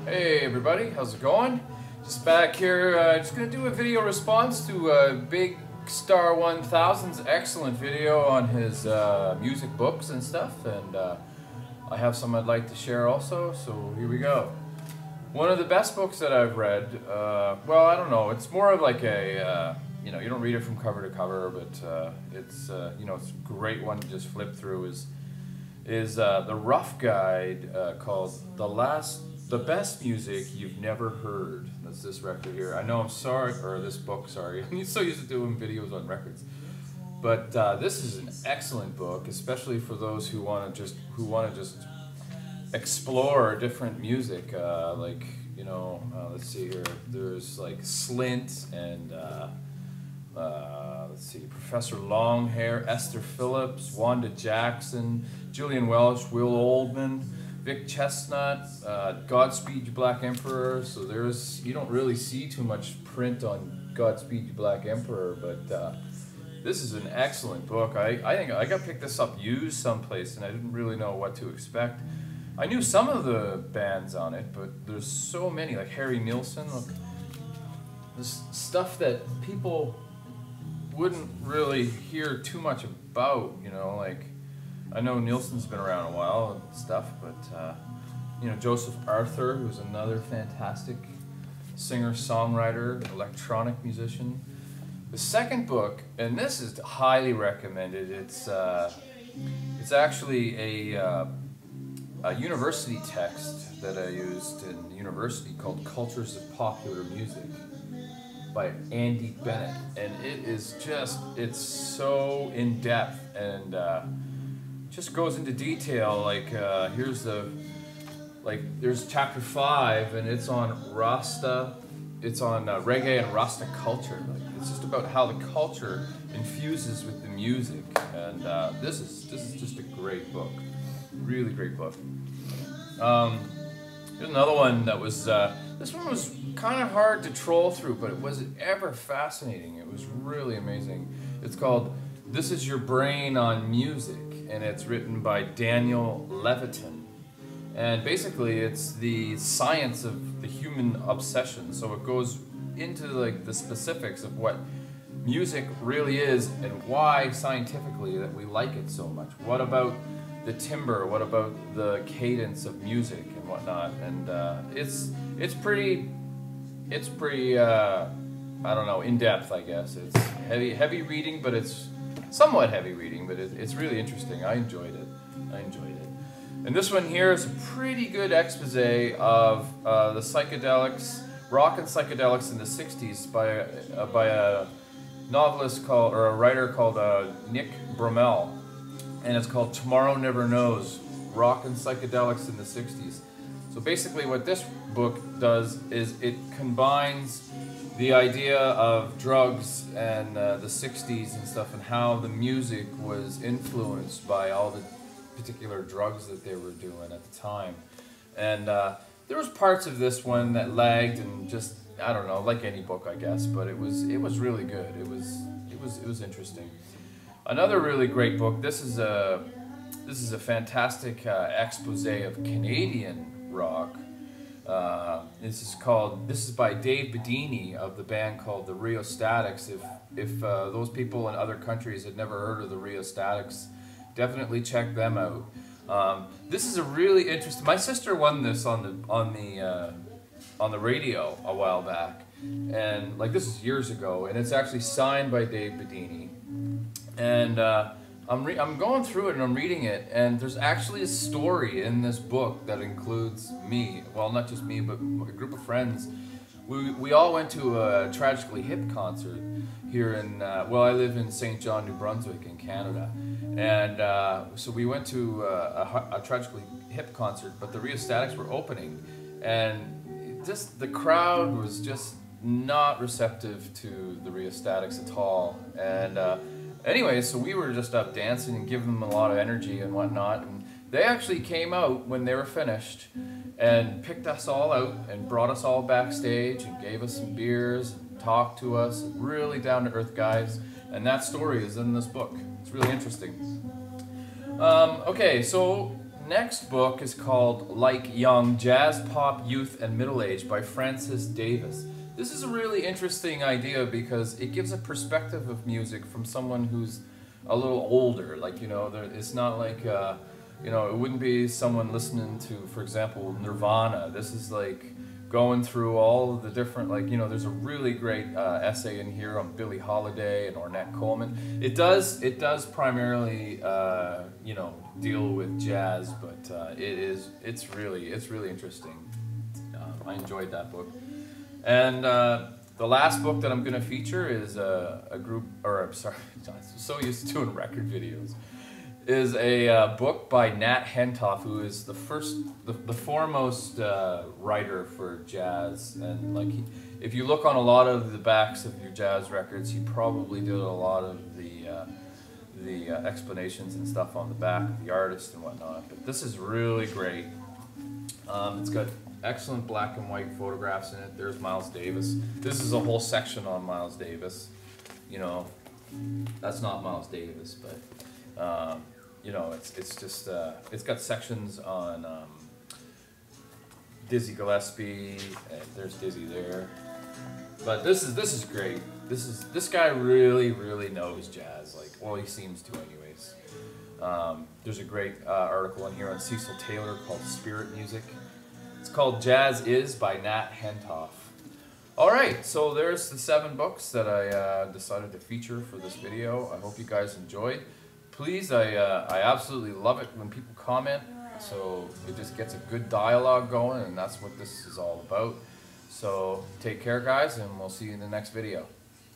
Hey everybody, how's it going? Just back here, just gonna do a video response to Bigstar1000's excellent video on his music books and stuff, and I have some I'd like to share also, so here we go. One of the best books that I've read, well, I don't know, it's more of like a, you know, you don't read it from cover to cover, but it's, you know, it's a great one to just flip through, is the rough guide called The Best Music You've Never Heard. That's this record here. I know, I'm sorry, or this book, sorry. I'm so used to doing videos on records. But this is an excellent book, especially for those who want to just explore different music. Like, you know, let's see here. There's like Slint and let's see, Professor Longhair, Esther Phillips, Wanda Jackson, Julian Welch, Will Oldham, Vic Chestnut, Godspeed You Black Emperor. So you don't really see too much print on Godspeed You Black Emperor, but this is an excellent book. I think I got picked this up used someplace and I didn't really know what to expect. I knew some of the bands on it, but there's so many, like Harry Nilsson. Look, there's stuff that people wouldn't really hear too much about, you know, like, I know Nilsson's been around a while and stuff, but, you know, Joseph Arthur, who's another fantastic singer-songwriter, electronic musician. The second book, and this is highly recommended, it's actually a university text that I used in university called Cultures of Popular Music by Andy Bennett, and it is just, it's so in-depth and just goes into detail. Like there's chapter 5 and it's on Rasta, it's on reggae and Rasta culture. Like, it's just about how the culture infuses with the music, and this is just a great book, really great book. There's another one that was, this one was kind of hard to troll through, but it was ever fascinating. It was really amazing. It's called This Is Your Brain on Music, and it's written by Daniel Levitin. And basically it's the science of the human obsession. So it goes into like the specifics of what music really is and why scientifically that we like it so much. What about the timbre, what about the cadence of music and whatnot, and it's pretty I don't know, in-depth, I guess. It's heavy reading, but it's somewhat heavy reading, but it's really interesting. I enjoyed it. And this one here is a pretty good expose of the psychedelics, rock and psychedelics in the 60s by a novelist called, or a writer called Nick Brommel. And it's called Tomorrow Never Knows, Rock and Psychedelics in the 60s. So basically what this book does is it combines the idea of drugs and the 60s and stuff, and how the music was influenced by all the particular drugs that they were doing at the time. And there was parts of this one that lagged and just, I don't know, like any book I guess, but it was really good. It was interesting. Another really great book. This is a fantastic expose of Canadian rock. This is by Dave Bedini of the band called the Rheostatics. If those people in other countries had never heard of the Rheostatics, definitely check them out. This is a really interesting. My sister won this on the radio a while back, and like this is years ago, and it's actually signed by Dave Bedini. And I'm going through it and I'm reading it, and there's actually a story in this book that includes me. Well, not just me, but a group of friends. We all went to a Tragically Hip concert here in, well, I live in St. John, New Brunswick in Canada. And so we went to a Tragically Hip concert, but the Rheostatics were opening. And just the crowd was just not receptive to the Rheostatics at all. And anyway, so we were just up dancing and giving them a lot of energy and whatnot, and they actually came out when they were finished and picked us all out and brought us all backstage and gave us some beers and talked to us. Really down-to-earth guys, and that story is in this book. It's really interesting. Okay, so next book is called Like Young, Jazz, Pop, Youth, and Middle Age by Francis Davis. This is a really interesting idea because it gives a perspective of music from someone who's a little older. Like, you know, it's not like, you know, it wouldn't be someone listening to, for example, Nirvana. This is like going through all of the different, like, you know, there's a really great essay in here on Billie Holiday and Ornette Coleman. It does primarily, you know, deal with jazz, but it's really interesting. I enjoyed that book. And the last book that I'm going to feature is a group, or I'm sorry, I'm so used to doing record videos, is a book by Nat Hentoff, who is the foremost writer for jazz. And like, if you look on a lot of the backs of your jazz records, he probably did a lot of the explanations and stuff on the back of the artist and whatnot. But this is really great. It's got excellent black and white photographs in it. There's Miles Davis. This is a whole section on Miles Davis. You know, that's not Miles Davis, but you know, it's just it's got sections on Dizzy Gillespie. There's Dizzy there. But this is great. This guy really knows jazz. Like, well, he seems to, anyways. There's a great article in here on Cecil Taylor called Spirit Music. It's called Jazz Is by Nat Hentoff. Alright, so there's the 7 books that I decided to feature for this video. I hope you guys enjoyed. Please, I absolutely love it when people comment, so it just gets a good dialogue going, and that's what this is all about. So take care, guys, and we'll see you in the next video.